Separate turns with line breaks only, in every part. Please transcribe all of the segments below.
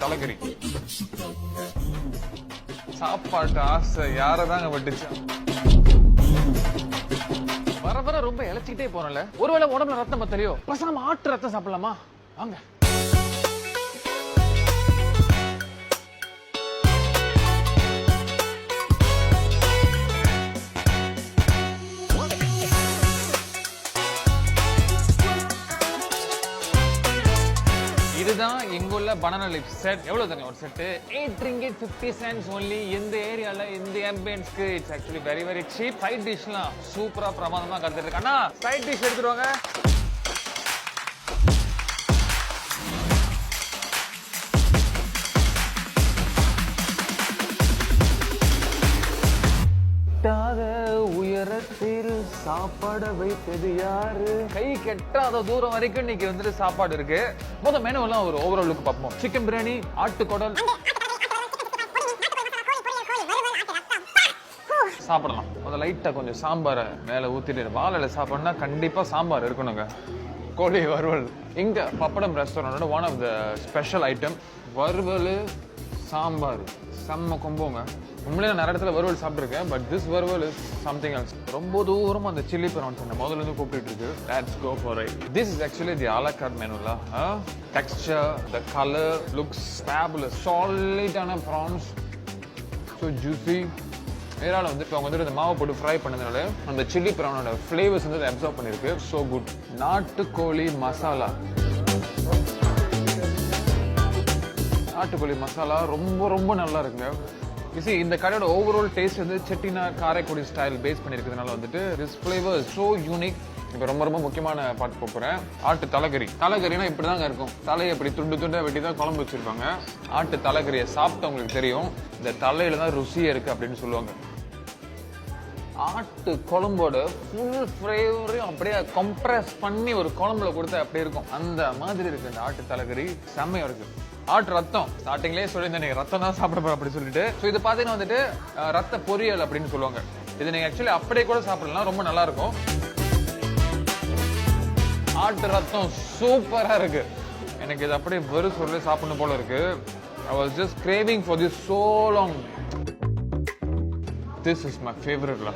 தலைக்கறி. சாப்பாட்டு ஆசை யாரதாங்க பட்டுச்சு? வர வர ரொம்ப இழைச்சிக்கிட்டே போறோம்ல. ஒருவேளை உடம்புல ரத்தம் பத்தலையோ, பசாம ஆட்டு ரத்தம் சாப்பிடலாமா? வாங்க. இதுதான் எங்குள்ள பனானா லிப் செட். எவ்வளவு தாங்க ஒரு செட்? 8 ringgit 50 cents only. இந்த ஏரியால இந்த ஆம்பியன்ஸ்க்கு it's actually very very cheap. Side டிஷ்லாம் சூப்பரா பிரமாதமா கருத்துட்டு இருக்கு. அண்ணா சைட் டிஷ் எடுத்துருவாங்க. உயரத்தில் சாப்பாட வைத்தது யாரு? கை கெட்டாத தூரம் வரைக்கும் இன்னைக்கு வந்துட்டு சாப்பாடு இருக்கு. மொதல் மெனு எல்லாம் ஒரு ஓவரால் லுக் பார்ப்போம். சிக்கன் பிரியாணி, ஆட்டுக்குடல் சாப்பிடலாம். முதல்ல லைட்டா கொஞ்சம் சாம்பாரை மேல ஊத்திட்டு வாழையில சாப்பிடணும்னா கண்டிப்பா சாம்பார் இருக்கணுங்க. கோழி வறுவல். இங்க பப்படம் ரெஸ்டாரண்டோட one of the special item வறுவல் சாம்பார். செம்ம கொம்போங்க. உண்மையிலே நான் நிறைய இடத்துல வறுவல் சாப்பிட்டுருக்கேன். பட் திஸ் வறுவல் இஸ் சம்திங் எல்ஸ். ரொம்ப தூரமா அந்த சில்லி ப்ரான்ஸ் அந்த முதல்ல இருந்து கூப்பிட்டு இருக்கு. Let's go for it. This is actually the à la carte மெனுல. Texture, the colour looks fabulous. சாலிடான ப்ரான்ஸ், ஸோ ஜூசி. இதனால வந்து இப்போ அவங்க வந்துட்டு இந்த மாவை போட்டு ஃப்ரை பண்ணதுனால அந்த சில்லி ப்ரானோட ஃப்ளேவர்ஸ் வந்து அப்சர்வ் பண்ணிருக்கு. So good. நாட்டுக்கோழி மசாலா. நாட்டுக்கோழி மசாலா ரொம்ப ரொம்ப நல்லா இருக்குங்க. இந்த கடையோட ஓவரால் டேஸ்ட் வந்து செட்டிநாடு காரைக்குடி ஸ்டைல் பேஸ் பண்ணிருக்கிறதுனால வந்துட்டு this flavour is so unique. இப்போ ரொம்ப ரொம்ப முக்கியமான பார்ட் போறேன். ஆட்டு தலைக்கறி. தலைக்கறினா இப்படிதாங்க இருக்கும். தலையை இப்படி துண்டு துண்டா வெட்டி தான் குழம்பு வச்சிருப்பாங்க. ஆட்டு தலைக்கறியை சாப்பிட்டவங்களுக்கு தெரியும் இந்த தலையில தான் ருசியே இருக்கு அப்படின்னு சொல்லுவாங்க. ஆட்டு குழம்போட ஃபுல் ஃப்ளேவரையும் அப்படியே கம்ப்ரஸ் பண்ணி ஒரு குழம்புல கொடுத்தா அப்படி இருக்கும். அந்த மாதிரி இருக்கு இந்த ஆட்டு தலைக்கறி. செம்மையா இருக்கு. ஆட்டு ரத்தம் ஸ்டார்டிங்லேயே சொல்லியிருந்தேன் ரத்தம் தான் சாப்பிட போறேன் அப்படி சொல்லிட்டு. ஸோ இது பார்த்தீங்கன்னா வந்துட்டு ரத்த பொரியல் அப்படின்னு சொல்லுவாங்க. இது நீங்க ஆக்சுவலி அப்படியே கூட சாப்பிடலாம். ரொம்ப நல்லா இருக்கும். ஆட்டு ரத்தம் சூப்பரா இருக்கு. எனக்கு இது அப்படியே வெறும் சொல்லி சாப்பிடணும் போல இருக்கு. I was just craving for this so long. This is my favorite la.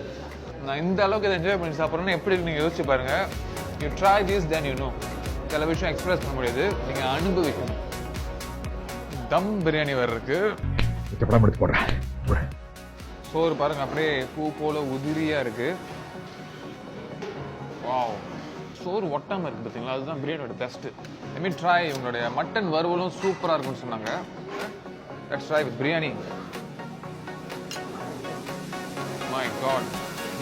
நான் இந்த அளவுக்கு இதை என்ஜாய் பண்ணி சாப்பிட்றேன்னு எப்படி நீங்க யோசிச்சு பாருங்க. You try this then you know. சில விஷயம் எக்ஸ்பிரஸ் பண்ண முடியாது, நீங்க அனுபவிக்கணும். தம் பிரியாணி வேற இருக்கு. எடுத்து போடுறேன். சோறு பாருங்க அப்படியே பூ போல உதிரியா இருக்கு. வாவ். சோறு ஒட்டாம இருக்கு பார்த்தீங்களா? அதுதான் பிரியாணியோட பெஸ்ட். let me try. இவங்களுடைய மட்டன் வறுவலும் சூப்பரா இருக்கும்னு சொன்னாங்க. let's try with biryani. my god,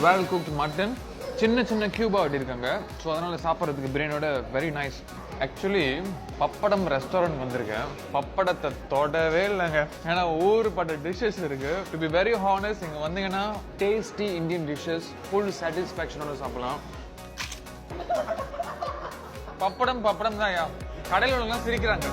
well cooked mutton. சின்ன சின்ன கியூபா வெட்டிருக்காங்க. ஸோ அதனால சாப்பிட்றதுக்கு பிரியாணியோட very nice. Actually Pappadam restaurant வந்திருக்கேன். பப்படத்தை தொடவே இல்லைங்க. ஏன்னா ஊருப்பட்ட டிஷ்ஷஸ் இருக்கு. டு பி வெரி ஹானஸ்ட், இங்க வந்தீங்கன்னா டேஸ்டி இந்தியன் டிஷ்ஷஸ் ஃபுல் சாட்டிஸ்ஃபேக்ஷனோட சாப்பிடலாம். பப்படம் பப்படம் தான். கடையில் உள்ளவங்க சிரிக்கிறாங்க.